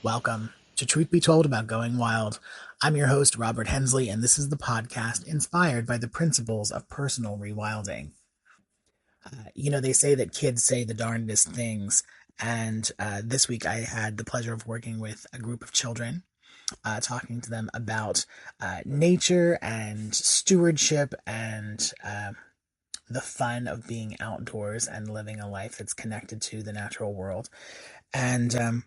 Welcome to Truth Be Told About Going Wild. I'm your host, Robert Hensley, and this is the podcast inspired by the principles of personal rewilding. They say that kids say the darndest things, and this week I had the pleasure of working with a group of children, talking to them about nature and stewardship and the fun of being outdoors and living a life that's connected to the natural world. And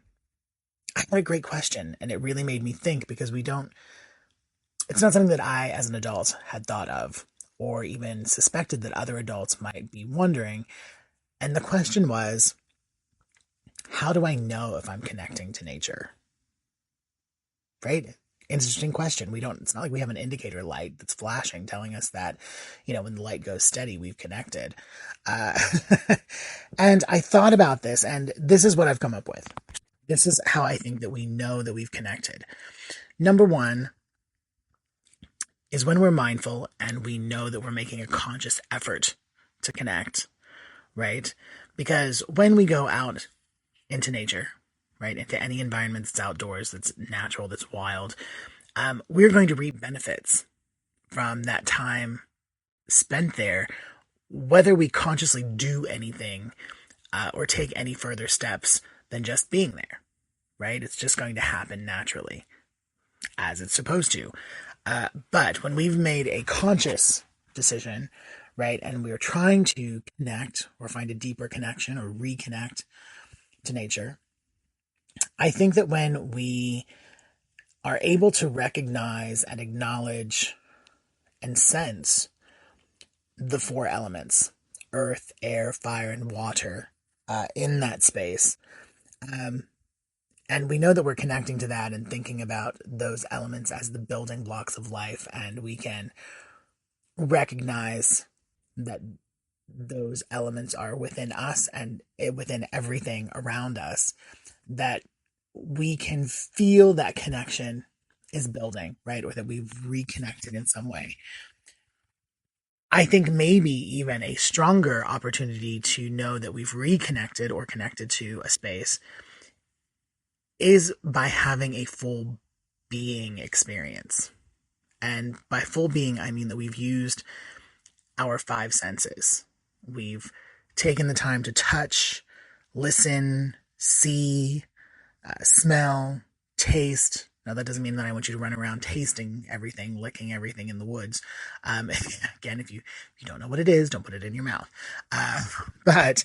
I had a great question, and it really made me think because it's not something that I, as an adult, had thought of or even suspected that other adults might be wondering. And the question was, how do I know if I'm connecting to nature? Right? Interesting question. It's not like we have an indicator light that's flashing telling us that, when the light goes steady, we've connected. Uh, and I thought about this, and this is what I've come up with. This is how I think that we know that we've connected. Number one is when we're mindful and we know that we're making a conscious effort to connect, right? Because when we go out into nature, right, into any environment that's outdoors, that's natural, that's wild, we're going to reap benefits from that time spent there, whether we consciously do anything or take any further steps than just being there, right? It's just going to happen naturally, as it's supposed to. But when we've made a conscious decision, right, and we're trying to connect or find a deeper connection or reconnect to nature, I think that when we are able to recognize and acknowledge and sense the four elements, earth, air, fire, and water, in that space, and we know that we're connecting to that and thinking about those elements as the building blocks of life, and we can recognize that those elements are within us and within everything around us, that we can feel that connection is building, right? Or that we've reconnected in some way. I think maybe even a stronger opportunity to know that we've reconnected or connected to a space is by having a full being experience. And by full being, I mean that we've used our five senses. We've taken the time to touch, listen, see, smell, taste. Now, that doesn't mean that I want you to run around tasting everything, licking everything in the woods. Again, if you don't know what it is, don't put it in your mouth. Uh, but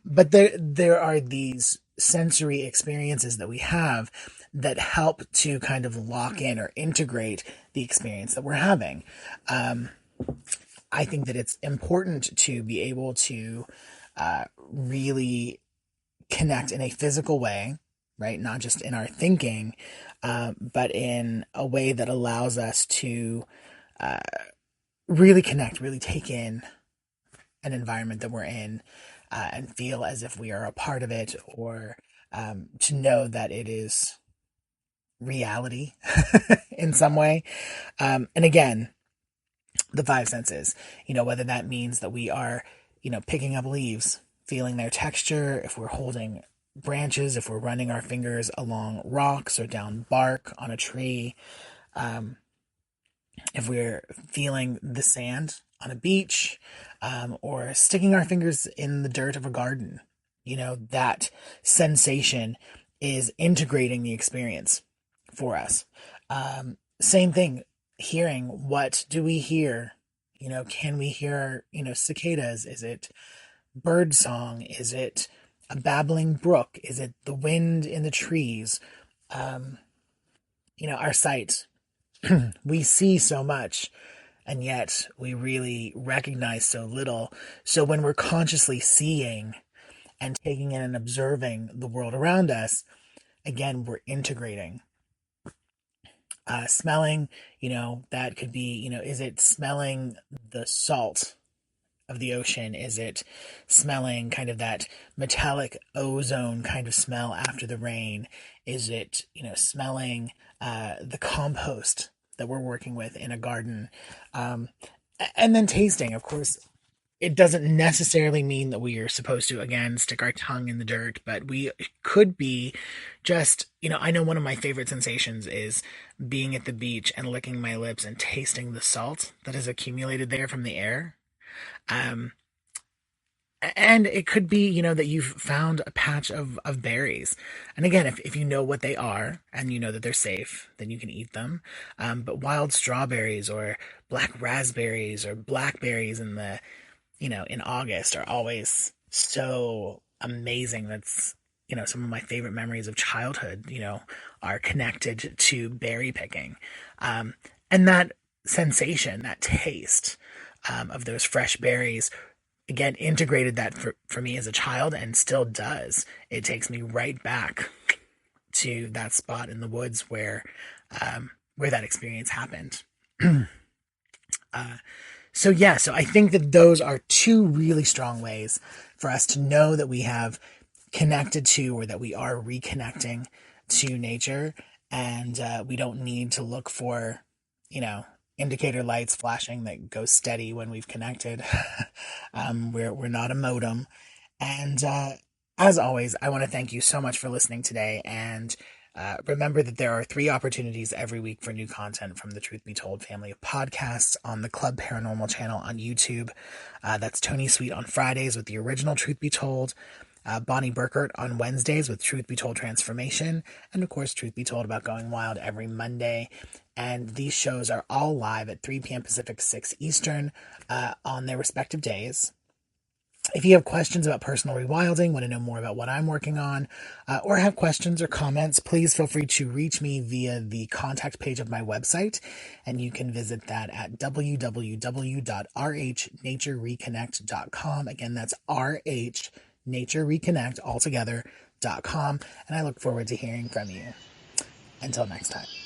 but there are these sensory experiences that we have that help to kind of lock in or integrate the experience that we're having. Um, I think that it's important to be able to really connect in a physical way, right? Not just in our thinking, but in a way that allows us to uh, really connect, really take in an environment that we're in, and feel as if we are a part of it, or to know that it is reality in some way. And again, the five senses, whether that means that we are, picking up leaves, feeling their texture, if we're holding branches, if we're running our fingers along rocks or down bark on a tree, um, if we're feeling the sand on a beach, or sticking our fingers in the dirt of a garden, that sensation is integrating the experience for us. Same thing, hearing. What do we hear? Can we hear, cicadas? Is it bird song? Is it a babbling brook? Is it the wind in the trees? Um, our sight. We see so much, and yet we really recognize so little. So when we're consciously seeing and taking in and observing the world around us, again, we're integrating. Smelling, that could be, is it smelling the salt of the ocean? Is it smelling kind of that metallic ozone kind of smell after the rain? Is it, smelling the compost that we're working with in a garden? And then tasting, of course. it doesn't necessarily mean that we are supposed to, again, stick our tongue in the dirt, but we could be just, I know one of my favorite sensations is being at the beach and licking my lips and tasting the salt that has accumulated there from the air. Um, and it could be, that you've found a patch of berries. And again, if you know what they are and you know that they're safe, then you can eat them. But wild strawberries or black raspberries or blackberries in August are always so amazing. That's, some of my favorite memories of childhood, are connected to berry picking. Um, and that sensation, that taste of those fresh berries, again, integrated that for me as a child and still does. It takes me right back to that spot in the woods where that experience happened. uh, so yeah, so I think that those are two really strong ways for us to know that we have connected to, or that we are reconnecting to nature, and we don't need to look for, you know, indicator lights flashing that go steady when we've connected. We're not a modem, and as always, I want to thank you so much for listening today. And remember that there are 3 opportunities every week for new content from the Truth Be Told family of podcasts on the Club Paranormal channel on YouTube. That's Tony Sweet on Fridays with the original Truth Be Told, Bonnie Burkert on Wednesdays with Truth Be Told Transformation, and of course, Truth Be Told About Going Wild every Monday. And these shows are all live at 3 p.m. Pacific, 6 Eastern on their respective days. If you have questions about personal rewilding, want to know more about what I'm working on, or have questions or comments, please feel free to reach me via the contact page of my website, and you can visit that at www.rhnaturereconnect.com. Again, that's rhnaturereconnect altogether.com, and I look forward to hearing from you. Until next time.